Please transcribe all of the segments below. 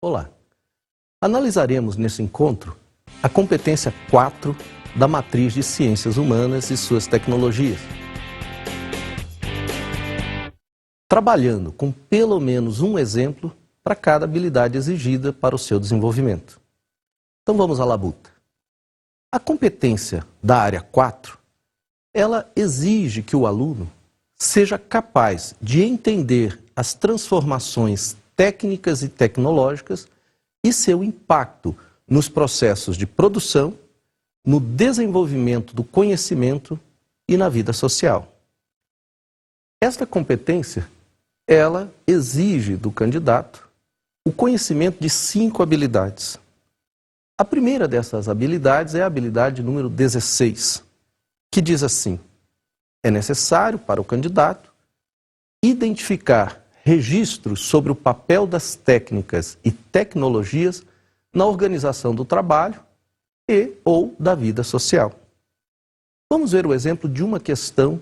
Olá! Analisaremos nesse encontro a competência 4 da matriz de Ciências Humanas e suas tecnologias, trabalhando com pelo menos um exemplo para cada habilidade exigida para o seu desenvolvimento. Então vamos à labuta. A competência da área 4, ela exige que o aluno seja capaz de entender as transformações técnicas e tecnológicas e seu impacto nos processos de produção, no desenvolvimento do conhecimento e na vida social. Esta competência, ela exige do candidato o conhecimento de 5 habilidades. A primeira dessas habilidades é a habilidade número 16, que diz assim: é necessário para o candidato identificar registros sobre o papel das técnicas e tecnologias na organização do trabalho e ou da vida social. Vamos ver o exemplo de uma questão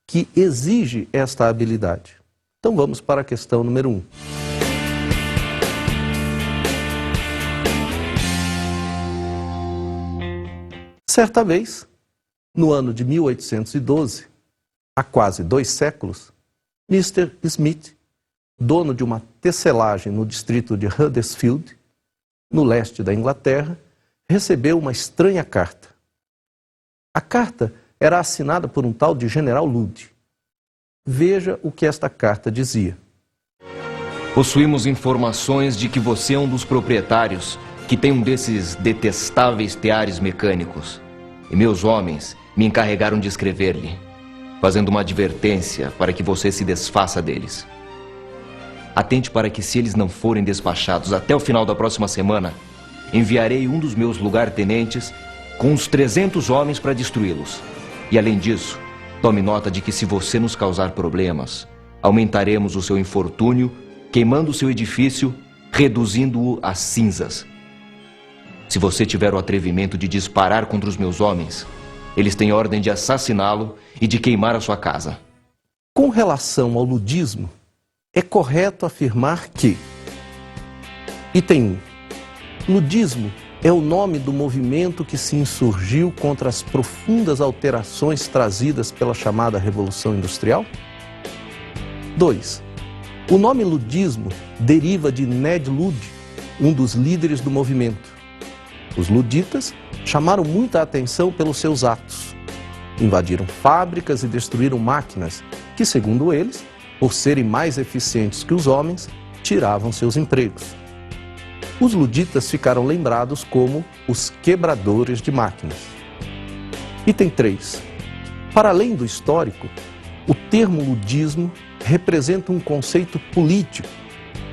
que exige esta habilidade. Então vamos para a questão número 1. Certa vez, no ano de 1812, há quase 2 séculos, Mr. Smith, dono de uma tecelagem no distrito de Huddersfield, no leste da Inglaterra, recebeu uma estranha carta. A carta era assinada por um tal de General Ludde. Veja o que esta carta dizia. Possuímos informações de que você é um dos proprietários que tem um desses detestáveis teares mecânicos. E meus homens me encarregaram de escrever-lhe, fazendo uma advertência para que você se desfaça deles. Atente para que, se eles não forem despachados até o final da próxima semana, enviarei um dos meus lugar-tenentes com uns 300 homens para destruí-los. E além disso, tome nota de que, se você nos causar problemas, aumentaremos o seu infortúnio, queimando o seu edifício, reduzindo-o a cinzas. Se você tiver o atrevimento de disparar contra os meus homens, eles têm ordem de assassiná-lo e de queimar a sua casa. Com relação ao ludismo, é correto afirmar que: item 1. Ludismo é o nome do movimento que se insurgiu contra as profundas alterações trazidas pela chamada Revolução Industrial? 2. O nome ludismo deriva de Ned Ludd, um dos líderes do movimento. Os luditas chamaram muita atenção pelos seus atos. Invadiram fábricas e destruíram máquinas que, segundo eles, por serem mais eficientes que os homens, tiravam seus empregos. Os luditas ficaram lembrados como os quebradores de máquinas. Item 3. Para além do histórico, o termo ludismo representa um conceito político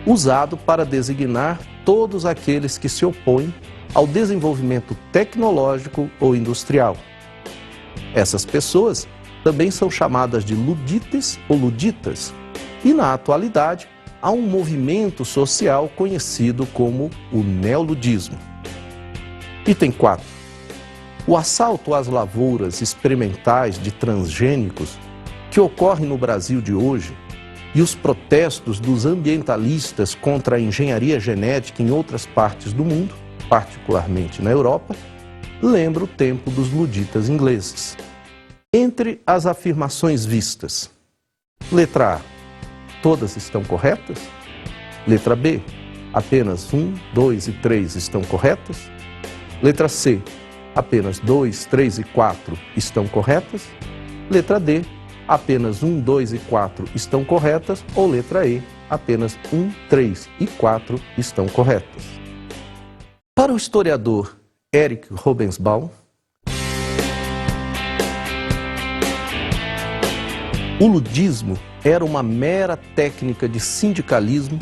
usado para designar todos aqueles que se opõem ao desenvolvimento tecnológico ou industrial. Essas pessoas também são chamadas de ludites ou luditas, e na atualidade há um movimento social conhecido como o neoludismo. Item 4. O assalto às lavouras experimentais de transgênicos que ocorre no Brasil de hoje e os protestos dos ambientalistas contra a engenharia genética em outras partes do mundo, particularmente na Europa, lembra o tempo dos luditas ingleses. Entre as afirmações vistas: letra A, todas estão corretas? Letra B, apenas 1, 2 e 3 estão corretas? Letra C, apenas 2, 3 e 4 estão corretas? Letra D, apenas 1, 2 e 4 estão corretas? Ou letra E, apenas 1, 3 e 4 estão corretas? Para o historiador Eric Hobsbawm, o ludismo era uma mera técnica de sindicalismo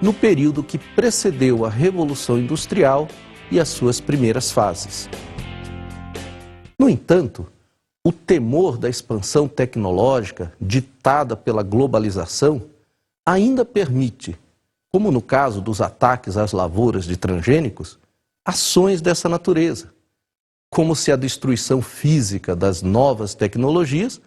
no período que precedeu a Revolução Industrial e as suas primeiras fases. No entanto, o temor da expansão tecnológica ditada pela globalização ainda permite, como no caso dos ataques às lavouras de transgênicos, ações dessa natureza, como se a destruição física das novas tecnologias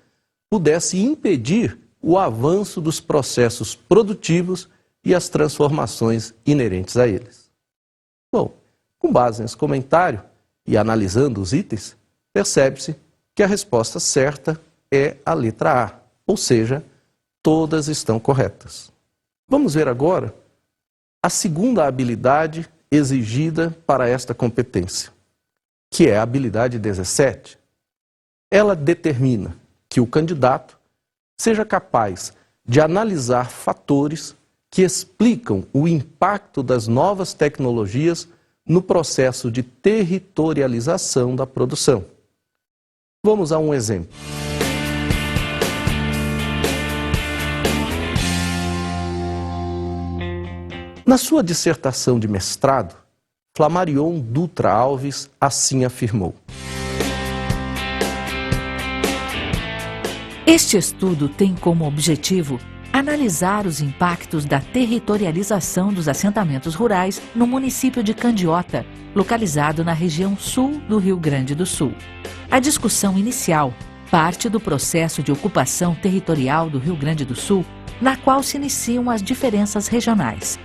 pudesse impedir o avanço dos processos produtivos e as transformações inerentes a eles. Com base nesse comentário e analisando os itens, percebe-se que a resposta certa é a letra A, ou seja, todas estão corretas. Vamos ver agora a segunda habilidade exigida para esta competência, que é a habilidade 17. Ela determina que o candidato seja capaz de analisar fatores que explicam o impacto das novas tecnologias no processo de territorialização da produção. Vamos a um exemplo. Na sua dissertação de mestrado, Flammarion Dutra Alves assim afirmou: este estudo tem como objetivo analisar os impactos da territorialização dos assentamentos rurais no município de Candiota, localizado na região sul do Rio Grande do Sul. A discussão inicial parte do processo de ocupação territorial do Rio Grande do Sul, na qual se iniciam as diferenças regionais.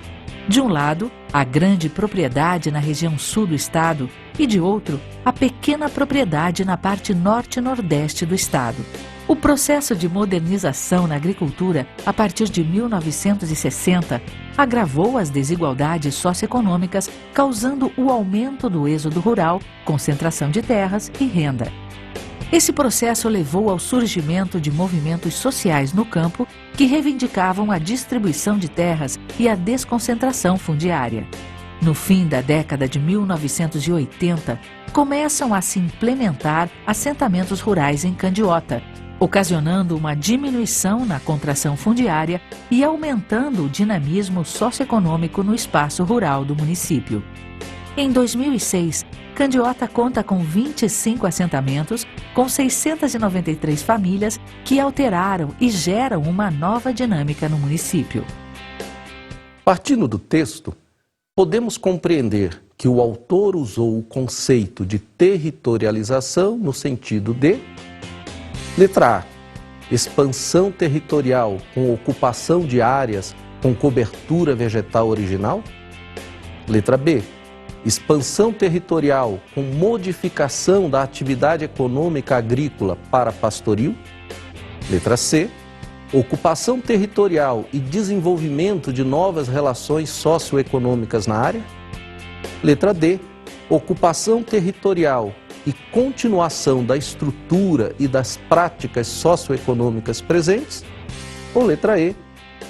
De um lado, a grande propriedade na região sul do estado e, de outro, a pequena propriedade na parte norte e nordeste do estado. O processo de modernização na agricultura, a partir de 1960, agravou as desigualdades socioeconômicas, causando o aumento do êxodo rural, concentração de terras e renda. Esse processo levou ao surgimento de movimentos sociais no campo que reivindicavam a distribuição de terras e a desconcentração fundiária. No fim da década de 1980, começam a se implementar assentamentos rurais em Candiota, ocasionando uma diminuição na contração fundiária e aumentando o dinamismo socioeconômico no espaço rural do município. Em 2006, Candiota conta com 25 assentamentos, com 693 famílias que alteraram e geram uma nova dinâmica no município. Partindo do texto, podemos compreender que o autor usou o conceito de territorialização no sentido de: letra A, expansão territorial com ocupação de áreas com cobertura vegetal original. Letra B, expansão territorial com modificação da atividade econômica agrícola para pastoril. Letra C, ocupação territorial e desenvolvimento de novas relações socioeconômicas na área. Letra D, ocupação territorial e continuação da estrutura e das práticas socioeconômicas presentes. Ou letra E,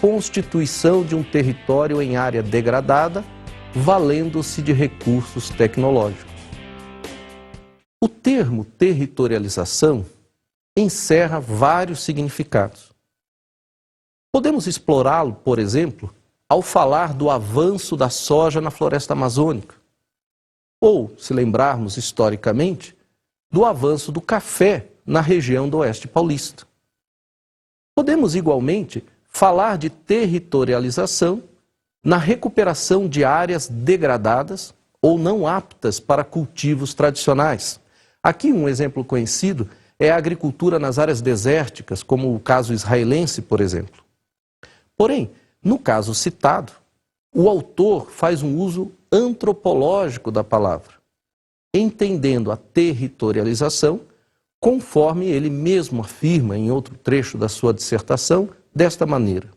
constituição de um território em área degradada, valendo-se de recursos tecnológicos. O termo territorialização encerra vários significados. Podemos explorá-lo, por exemplo, ao falar do avanço da soja na floresta amazônica, ou, se lembrarmos historicamente, do avanço do café na região do Oeste Paulista. Podemos, igualmente, falar de territorialização na recuperação de áreas degradadas ou não aptas para cultivos tradicionais. Aqui um exemplo conhecido é a agricultura nas áreas desérticas, como o caso israelense, por exemplo. Porém, no caso citado, o autor faz um uso antropológico da palavra, entendendo a territorialização, conforme ele mesmo afirma em outro trecho da sua dissertação, desta maneira: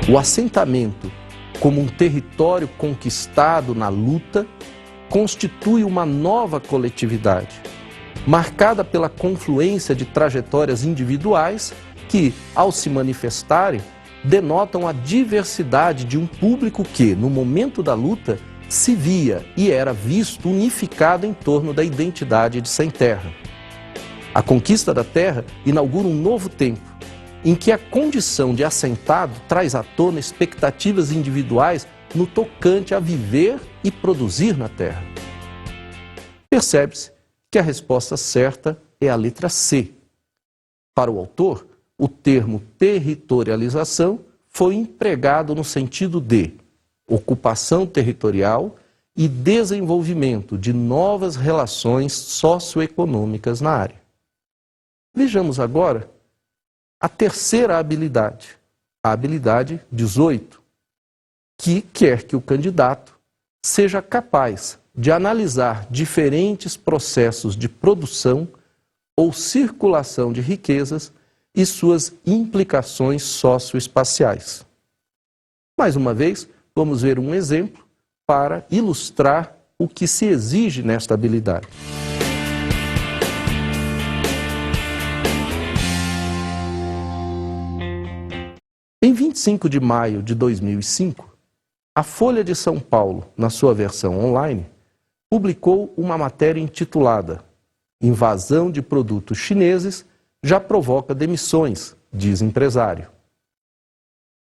o assentamento, como um território conquistado na luta, constitui uma nova coletividade, marcada pela confluência de trajetórias individuais que, ao se manifestarem, denotam a diversidade de um público que, no momento da luta, se via e era visto unificado em torno da identidade de sem terra. A conquista da terra inaugura um novo tempo, em que a condição de assentado traz à tona expectativas individuais no tocante a viver e produzir na terra. Percebe-se que a resposta certa é a letra C. Para o autor, o termo territorialização foi empregado no sentido de ocupação territorial e desenvolvimento de novas relações socioeconômicas na área. Vejamos agora a terceira habilidade, a habilidade 18, que quer que o candidato seja capaz de analisar diferentes processos de produção ou circulação de riquezas e suas implicações socioespaciais. Mais uma vez, vamos ver um exemplo para ilustrar o que se exige nesta habilidade. Em 25 de maio de 2005, a Folha de São Paulo, na sua versão online, publicou uma matéria intitulada "Invasão de produtos chineses já provoca demissões", diz empresário.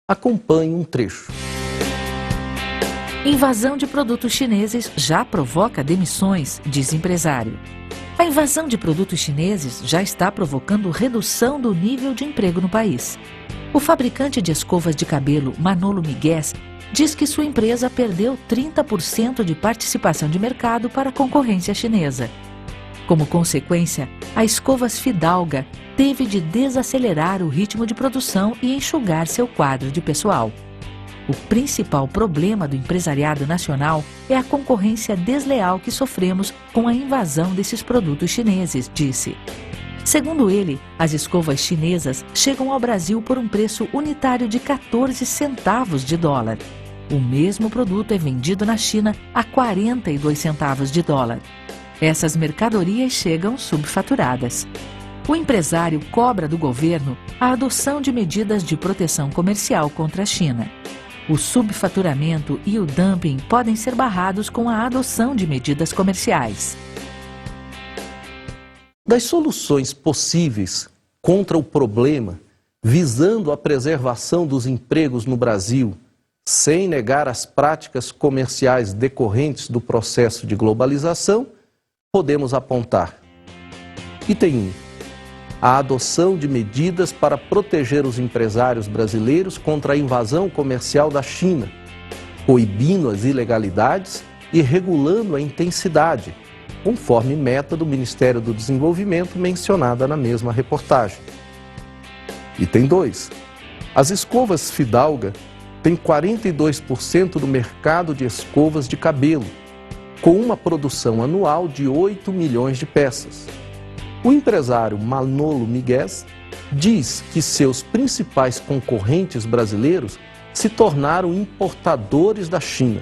Acompanhe um trecho. Invasão de produtos chineses já provoca demissões, diz empresário. A invasão de produtos chineses já está provocando redução do nível de emprego no país. O fabricante de escovas de cabelo Manolo Miguez diz que sua empresa perdeu 30% de participação de mercado para a concorrência chinesa. Como consequência, a Escovas Fidalga teve de desacelerar o ritmo de produção e enxugar seu quadro de pessoal. O principal problema do empresariado nacional é a concorrência desleal que sofremos com a invasão desses produtos chineses, disse. Segundo ele, as escovas chinesas chegam ao Brasil por um preço unitário de 14 centavos de dólar. O mesmo produto é vendido na China a 42 centavos de dólar. Essas mercadorias chegam subfaturadas. O empresário cobra do governo a adoção de medidas de proteção comercial contra a China. O subfaturamento e o dumping podem ser barrados com a adoção de medidas comerciais. Das soluções possíveis contra o problema, visando a preservação dos empregos no Brasil, sem negar as práticas comerciais decorrentes do processo de globalização, podemos apontar: item 1. A adoção de medidas para proteger os empresários brasileiros contra a invasão comercial da China, coibindo as ilegalidades e regulando a intensidade, conforme meta do Ministério do Desenvolvimento mencionada na mesma reportagem. Item 2. As escovas Fidalga têm 42% do mercado de escovas de cabelo, com uma produção anual de 8 milhões de peças. O empresário Manolo Miguez diz que seus principais concorrentes brasileiros se tornaram importadores da China.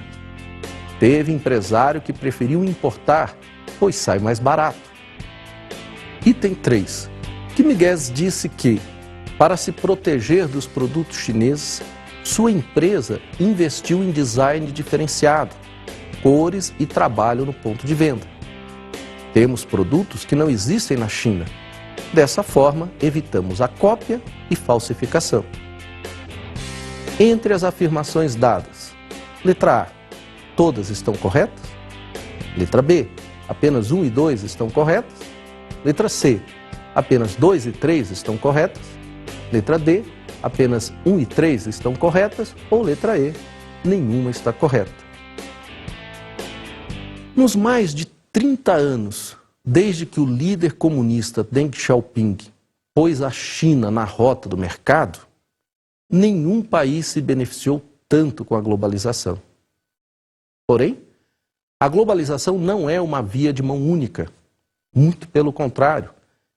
Teve empresário que preferiu importar, pois sai mais barato. Item 3. Que Miguez disse que, para se proteger dos produtos chineses, sua empresa investiu em design diferenciado, cores e trabalho no ponto de venda. Temos produtos que não existem na China. Dessa forma, evitamos a cópia e falsificação. Entre as afirmações dadas, letra A, todas estão corretas? Letra B, apenas 1 e 2 estão corretas? Letra C, apenas 2 e 3 estão corretas? Letra D, apenas 1 e 3 estão corretas? Ou letra E, nenhuma está correta. Nos mais de 30 anos, desde que o líder comunista Deng Xiaoping pôs a China na rota do mercado, nenhum país se beneficiou tanto com a globalização. Porém, a globalização não é uma via de mão única. Muito pelo contrário,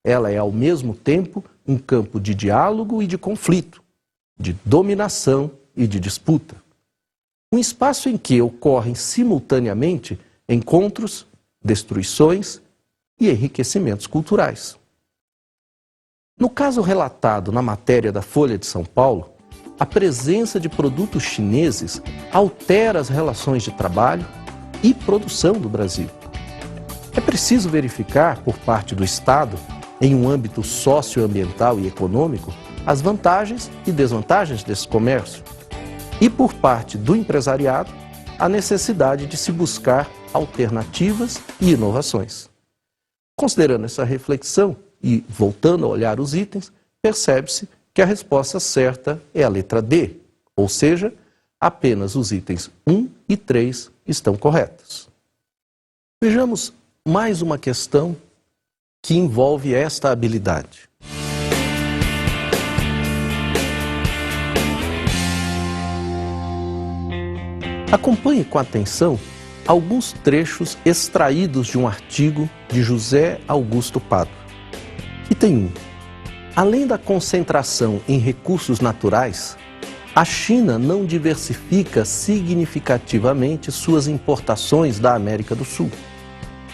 ela é ao mesmo tempo um campo de diálogo e de conflito, de dominação e de disputa. Um espaço em que ocorrem simultaneamente encontros, destruições e enriquecimentos culturais. No caso relatado na matéria da Folha de São Paulo, a presença de produtos chineses altera as relações de trabalho e produção do Brasil. É preciso verificar, por parte do Estado, em um âmbito socioambiental e econômico, as vantagens e desvantagens desse comércio. E, por parte do empresariado, a necessidade de se buscar alternativas e inovações. Considerando essa reflexão e voltando a olhar os itens, percebe-se que a resposta certa é a letra D, ou seja, apenas os itens 1 e 3 estão corretos. Vejamos mais uma questão que envolve esta habilidade. Acompanhe com atenção alguns trechos extraídos de um artigo de José Augusto Pádua. Item 1. Além da concentração em recursos naturais, a China não diversifica significativamente suas importações da América do Sul.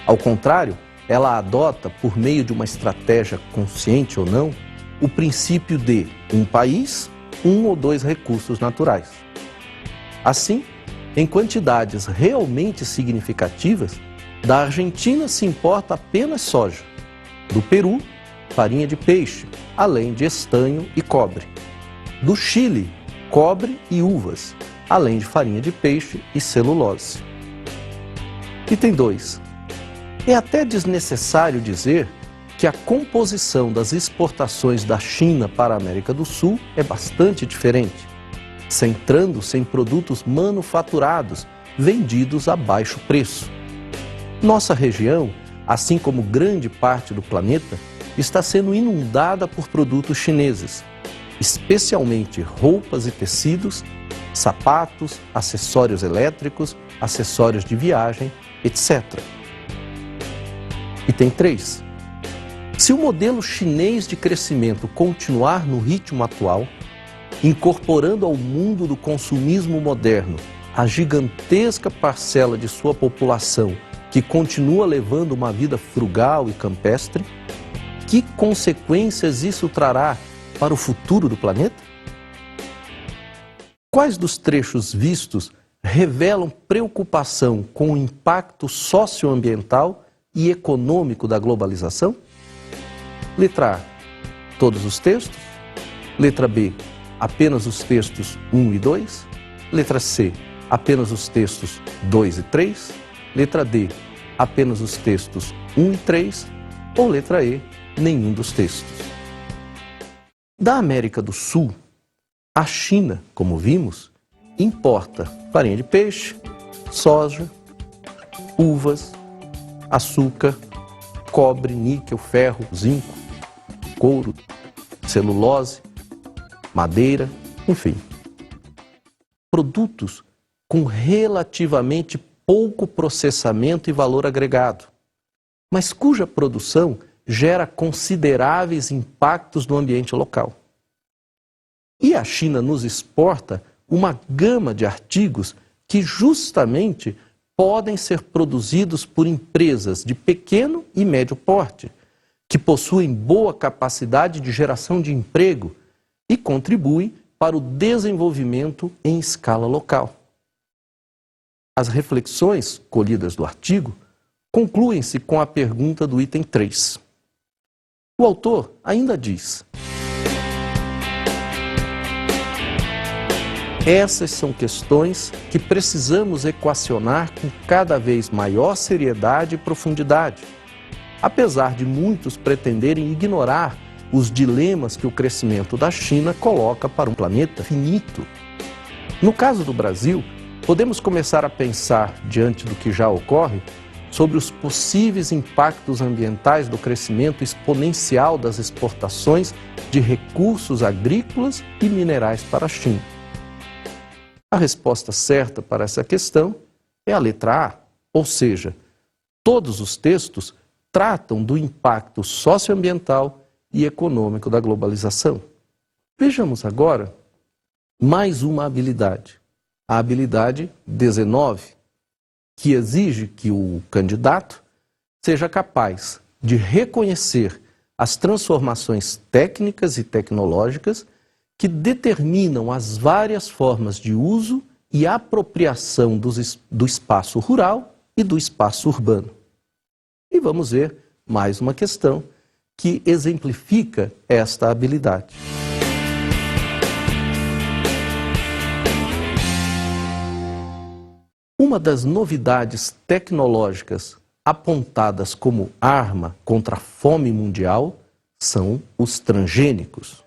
Ao contrário, ela adota, por meio de uma estratégia consciente ou não, o princípio de um país, um ou dois recursos naturais. Assim, em quantidades realmente significativas, da Argentina se importa apenas soja, do Peru, farinha de peixe, além de estanho e cobre, do Chile, cobre e uvas, além de farinha de peixe e celulose. Item 2. É até desnecessário dizer que a composição das exportações da China para a América do Sul é bastante diferente, centrando-se em produtos manufaturados, vendidos a baixo preço. Nossa região, assim como grande parte do planeta, está sendo inundada por produtos chineses, especialmente roupas e tecidos, sapatos, acessórios elétricos, acessórios de viagem, etc. Item 3. Se o modelo chinês de crescimento continuar no ritmo atual, incorporando ao mundo do consumismo moderno a gigantesca parcela de sua população que continua levando uma vida frugal e campestre, que consequências isso trará para o futuro do planeta? Quais dos trechos vistos revelam preocupação com o impacto socioambiental e econômico da globalização? Letra A, todos os textos. Letra B, apenas os textos 1 e 2. Letra C, apenas os textos 2 e 3. Letra D, apenas os textos 1 e 3. Ou letra E, nenhum dos textos. Da América do Sul, a China, como vimos, importa farinha de peixe, soja, uvas, açúcar, cobre, níquel, ferro, zinco, couro, celulose, madeira, enfim. Produtos com relativamente pouco processamento e valor agregado, mas cuja produção gera consideráveis impactos no ambiente local. E a China nos exporta uma gama de artigos que justamente podem ser produzidos por empresas de pequeno e médio porte, que possuem boa capacidade de geração de emprego e contribuem para o desenvolvimento em escala local. As reflexões colhidas do artigo concluem-se com a pergunta do item 3. O autor ainda diz: essas são questões que precisamos equacionar com cada vez maior seriedade e profundidade, apesar de muitos pretenderem ignorar os dilemas que o crescimento da China coloca para um planeta finito. No caso do Brasil, podemos começar a pensar, diante do que já ocorre, sobre os possíveis impactos ambientais do crescimento exponencial das exportações de recursos agrícolas e minerais para a China. A resposta certa para essa questão é a letra A, ou seja, todos os textos tratam do impacto socioambiental e econômico da globalização. Vejamos agora mais uma habilidade, a habilidade 19, que exige que o candidato seja capaz de reconhecer as transformações técnicas e tecnológicas que determinam as várias formas de uso e apropriação do espaço rural e do espaço urbano. E vamos ver mais uma questão que exemplifica esta habilidade. Uma das novidades tecnológicas apontadas como arma contra a fome mundial são os transgênicos.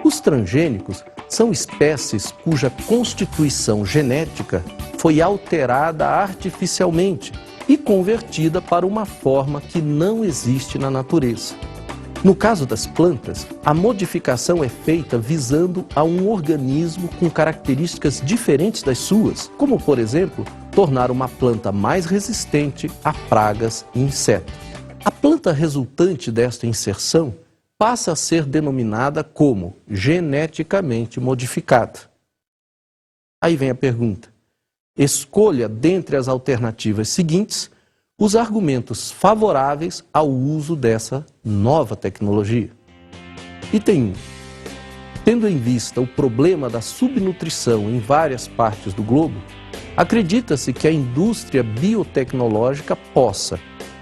Os transgênicos são espécies cuja constituição genética foi alterada artificialmente e convertida para uma forma que não existe na natureza. No caso das plantas, a modificação é feita visando a um organismo com características diferentes das suas, como, por exemplo, tornar uma planta mais resistente a pragas e insetos. A planta resultante desta inserção passa a ser denominada como geneticamente modificada. Aí vem a pergunta: escolha dentre as alternativas seguintes os argumentos favoráveis ao uso dessa nova tecnologia. Item 1. Tendo em vista o problema da subnutrição em várias partes do globo, acredita-se que a indústria biotecnológica possa,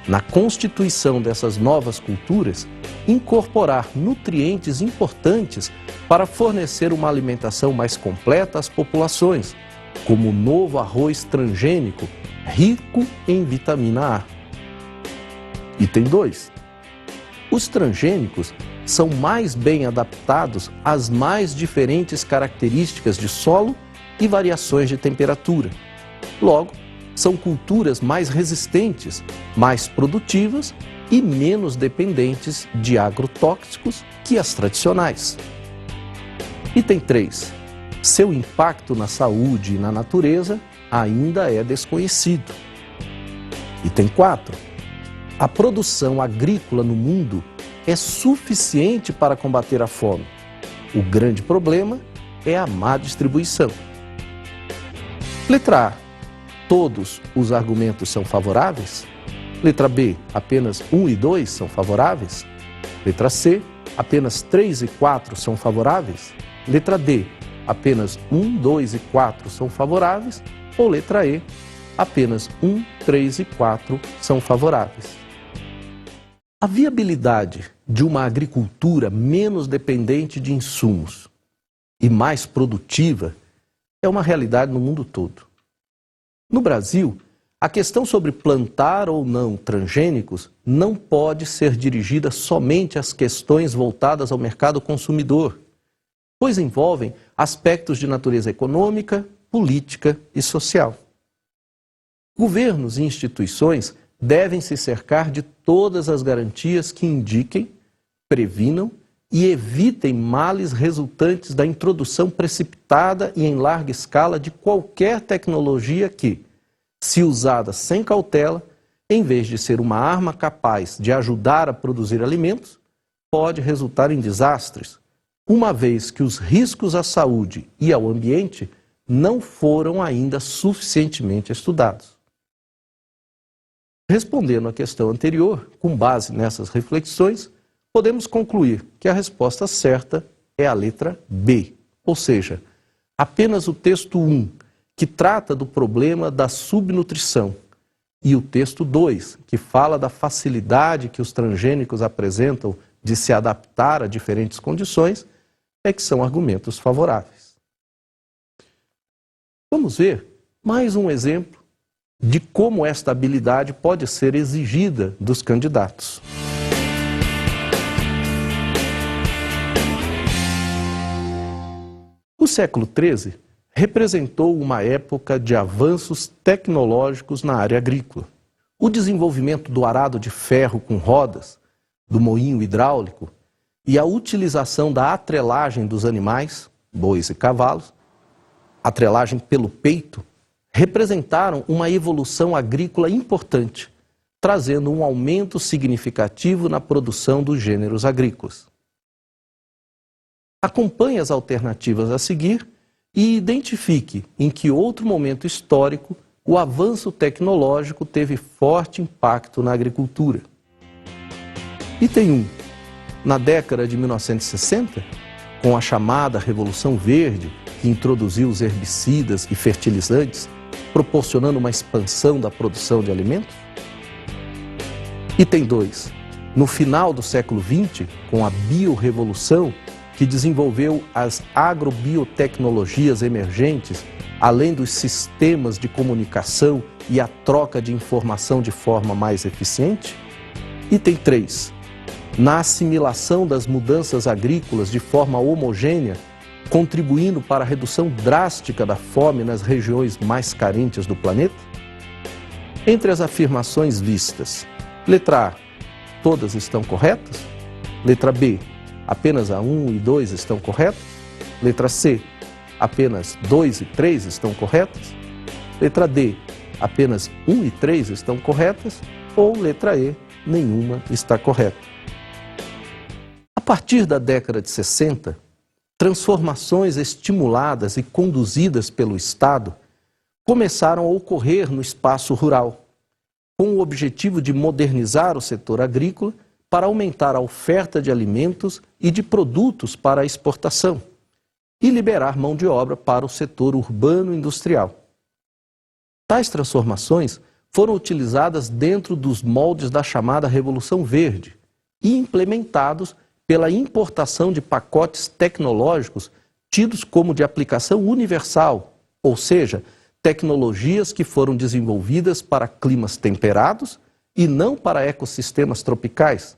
na constituição dessas novas culturas, incorporar nutrientes importantes para fornecer uma alimentação mais completa às populações, como o novo arroz transgênico, rico em vitamina A. Item 2. Os transgênicos são mais bem adaptados às mais diferentes características de solo e variações de temperatura. Logo, são culturas mais resistentes, mais produtivas e menos dependentes de agrotóxicos que as tradicionais. Item 3. Seu impacto na saúde e na natureza ainda é desconhecido. Item 4. A produção agrícola no mundo é suficiente para combater a fome. O grande problema é a má distribuição. Letra A. Todos os argumentos são favoráveis? Letra B. Apenas 1 e 2 são favoráveis? Letra C. Apenas 3 e 4 são favoráveis? Letra D. Apenas 1, 2 e 4 são favoráveis? Ou letra E, apenas 1, 3 e 4 são favoráveis. A viabilidade de uma agricultura menos dependente de insumos e mais produtiva é uma realidade no mundo todo. No Brasil, a questão sobre plantar ou não transgênicos não pode ser dirigida somente às questões voltadas ao mercado consumidor, pois envolvem aspectos de natureza econômica, política e social. Governos e instituições devem se cercar de todas as garantias que indiquem, previnam e evitem males resultantes da introdução precipitada e em larga escala de qualquer tecnologia que, se usada sem cautela, em vez de ser uma arma capaz de ajudar a produzir alimentos, pode resultar em desastres, uma vez que os riscos à saúde e ao ambiente não foram ainda suficientemente estudados. Respondendo à questão anterior, com base nessas reflexões, podemos concluir que a resposta certa é a letra B, ou seja, apenas o texto 1, que trata do problema da subnutrição, e o texto 2, que fala da facilidade que os transgênicos apresentam de se adaptar a diferentes condições, é que são argumentos favoráveis. Vamos ver mais um exemplo de como esta habilidade pode ser exigida dos candidatos. O século XIII representou uma época de avanços tecnológicos na área agrícola. O desenvolvimento do arado de ferro com rodas, do moinho hidráulico e a utilização da atrelagem dos animais, bois e cavalos, atrelagem pelo peito, representaram uma evolução agrícola importante, trazendo um aumento significativo na produção dos gêneros agrícolas. Acompanhe as alternativas a seguir e identifique em que outro momento histórico o avanço tecnológico teve forte impacto na agricultura. Item 1. Na década de 1960, com a chamada Revolução Verde, que introduziu os herbicidas e fertilizantes, proporcionando uma expansão da produção de alimentos? Item 2. No final do século XX, com a biorrevolução, que desenvolveu as agrobiotecnologias emergentes, além dos sistemas de comunicação e a troca de informação de forma mais eficiente? Item 3. Na assimilação das mudanças agrícolas de forma homogênea, contribuindo para a redução drástica da fome nas regiões mais carentes do planeta? Entre as afirmações vistas, letra A, todas estão corretas? Letra B, apenas a 1 e 2 estão corretas? Letra C, apenas 2 e 3 estão corretas? Letra D, apenas 1 e 3 estão corretas? Ou letra E, nenhuma está correta. A partir da década de 60, transformações estimuladas e conduzidas pelo Estado começaram a ocorrer no espaço rural, com o objetivo de modernizar o setor agrícola para aumentar a oferta de alimentos e de produtos para a exportação e liberar mão de obra para o setor urbano industrial. Tais transformações foram utilizadas dentro dos moldes da chamada Revolução Verde e implementados pela importação de pacotes tecnológicos tidos como de aplicação universal, ou seja, tecnologias que foram desenvolvidas para climas temperados e não para ecossistemas tropicais,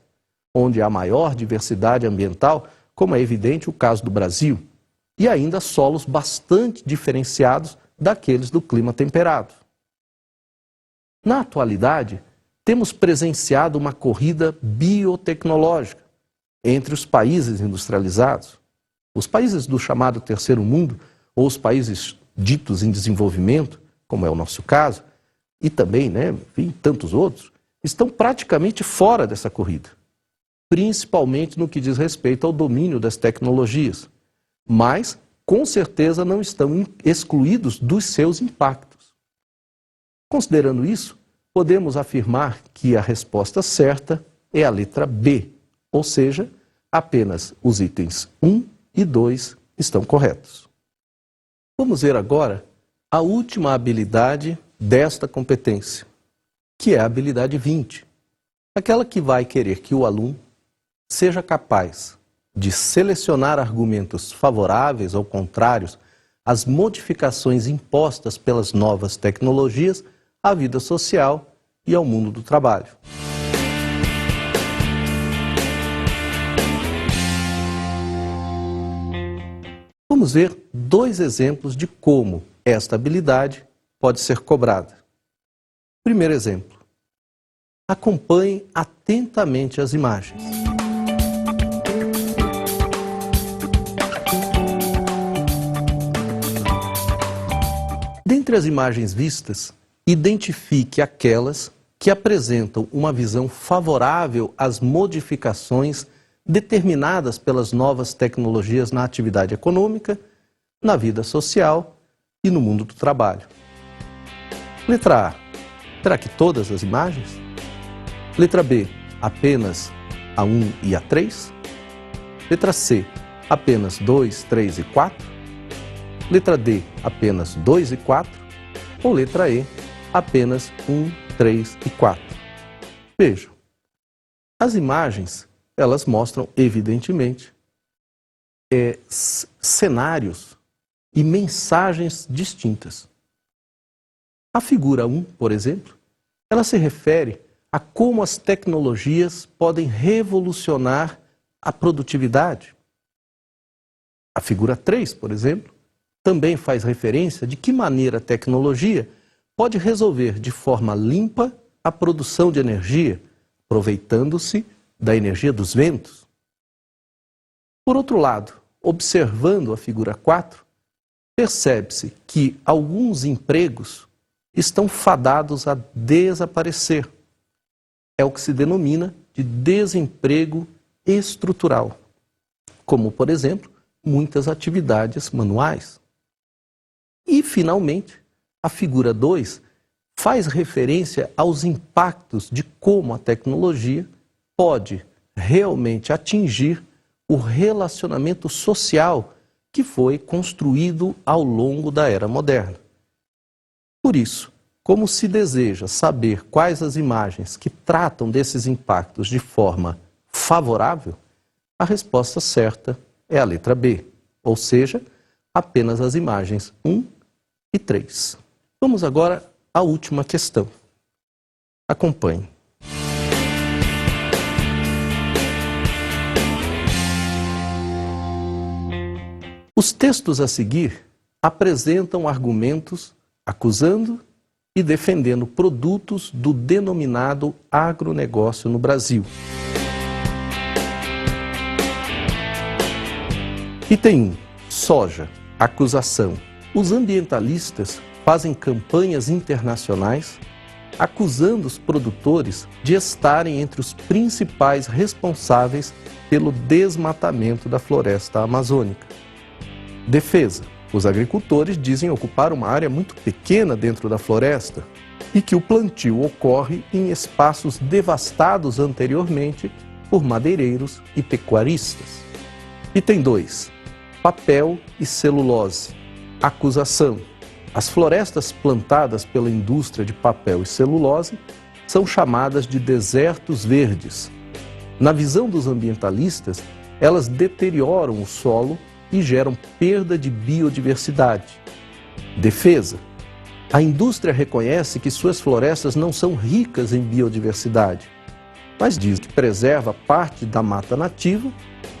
onde há maior diversidade ambiental, como é evidente o caso do Brasil, e ainda solos bastante diferenciados daqueles do clima temperado. Na atualidade, temos presenciado uma corrida biotecnológica entre os países industrializados, os países do chamado terceiro mundo, ou os países ditos em desenvolvimento, como é o nosso caso, e também, enfim, tantos outros, estão praticamente fora dessa corrida, principalmente no que diz respeito ao domínio das tecnologias, mas, com certeza, não estão excluídos dos seus impactos. Considerando isso, podemos afirmar que a resposta certa é a letra B, ou seja, apenas os itens 1 e 2 estão corretos. Vamos ver agora a última habilidade desta competência, que é a habilidade 20, aquela que vai querer que o aluno seja capaz de selecionar argumentos favoráveis ou contrários às modificações impostas pelas novas tecnologias à vida social e ao mundo do trabalho. Vamos ver dois exemplos de como esta habilidade pode ser cobrada. Primeiro exemplo. Acompanhe atentamente as imagens. Dentre as imagens vistas, identifique aquelas que apresentam uma visão favorável às modificações determinadas pelas novas tecnologias na atividade econômica, na vida social e no mundo do trabalho. Letra A. Será que todas as imagens? Letra B. Apenas a 1 e a 3? Letra C. Apenas 2, 3 e 4? Letra D. Apenas 2 e 4? Ou letra E. Apenas 1, 3 e 4? Vejam. As imagens, elas mostram, evidentemente, cenários e mensagens distintas. A figura 1, por exemplo, ela se refere a como as tecnologias podem revolucionar a produtividade. A figura 3, por exemplo, também faz referência de que maneira a tecnologia pode resolver de forma limpa a produção de energia, aproveitando-se da energia dos ventos. Por outro lado, observando a figura 4, percebe-se que alguns empregos estão fadados a desaparecer. É o que se denomina de desemprego estrutural, como, por exemplo, muitas atividades manuais. E, finalmente, a figura 2 faz referência aos impactos de como a tecnologia pode realmente atingir o relacionamento social que foi construído ao longo da era moderna. Por isso, como se deseja saber quais as imagens que tratam desses impactos de forma favorável, a resposta certa é a letra B, ou seja, apenas as imagens 1 e 3. Vamos agora à última questão. Acompanhe. Os textos a seguir apresentam argumentos acusando e defendendo produtos do denominado agronegócio no Brasil. Item 1. Soja. Acusação. Os ambientalistas fazem campanhas internacionais acusando os produtores de estarem entre os principais responsáveis pelo desmatamento da floresta amazônica. Defesa. Os agricultores dizem ocupar uma área muito pequena dentro da floresta e que o plantio ocorre em espaços devastados anteriormente por madeireiros e pecuaristas. Item 2. Papel e celulose. Acusação. As florestas plantadas pela indústria de papel e celulose são chamadas de desertos verdes. Na visão dos ambientalistas, elas deterioram o solo e geram perda de biodiversidade. Defesa. A indústria reconhece que suas florestas não são ricas em biodiversidade, mas diz que preserva parte da mata nativa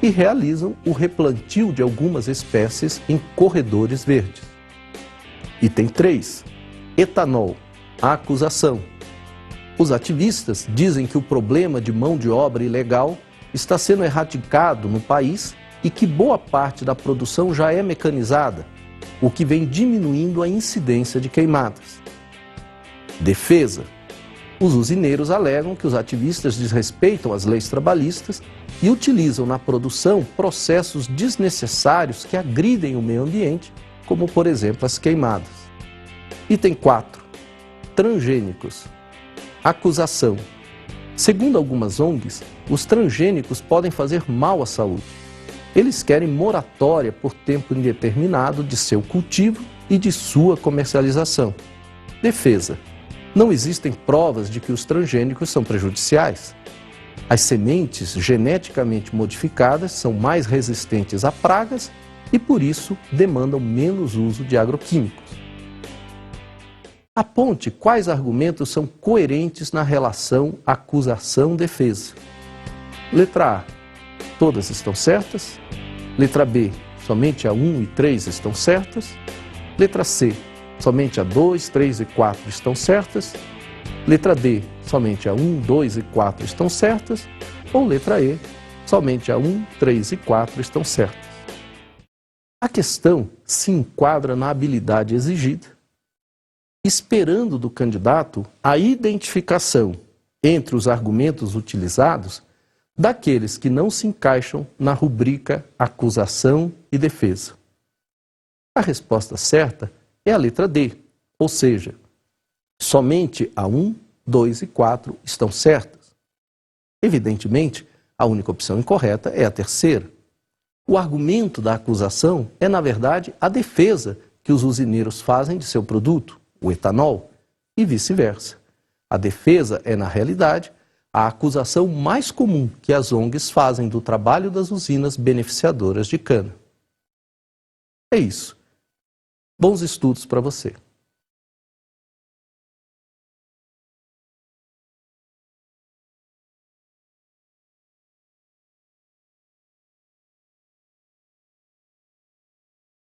e realizam o replantio de algumas espécies em corredores verdes. Item 3. Etanol. A acusação. Os ativistas dizem que o problema de mão de obra ilegal está sendo erradicado no país e que boa parte da produção já é mecanizada, o que vem diminuindo a incidência de queimadas. Defesa. Os usineiros alegam que os ativistas desrespeitam as leis trabalhistas e utilizam na produção processos desnecessários que agridem o meio ambiente, como, por exemplo, as queimadas. Item 4. Transgênicos. Acusação. Segundo algumas ONGs, os transgênicos podem fazer mal à saúde. Eles querem moratória por tempo indeterminado de seu cultivo e de sua comercialização. Defesa. Não existem provas de que os transgênicos são prejudiciais. As sementes geneticamente modificadas são mais resistentes a pragas e, por isso, demandam menos uso de agroquímicos. Aponte quais argumentos são coerentes na relação acusação-defesa. Letra A. Todas estão certas. Letra B. Somente a 1 e 3 estão certas. Letra C. Somente a 2, 3 e 4 estão certas. Letra D. Somente a 1, 2 e 4 estão certas. Ou letra E. Somente a 1, 3 e 4 estão certas. A questão se enquadra na habilidade exigida, esperando do candidato a identificação entre os argumentos utilizados daqueles que não se encaixam na rubrica acusação e defesa. A resposta certa é a letra D, ou seja, somente a 1, 2 e 4 estão certas. Evidentemente, a única opção incorreta é a terceira. O argumento da acusação é, na verdade, a defesa que os usineiros fazem de seu produto, o etanol, e vice-versa. A defesa é, na realidade, a acusação mais comum que as ONGs fazem do trabalho das usinas beneficiadoras de cana. É isso. Bons estudos para você.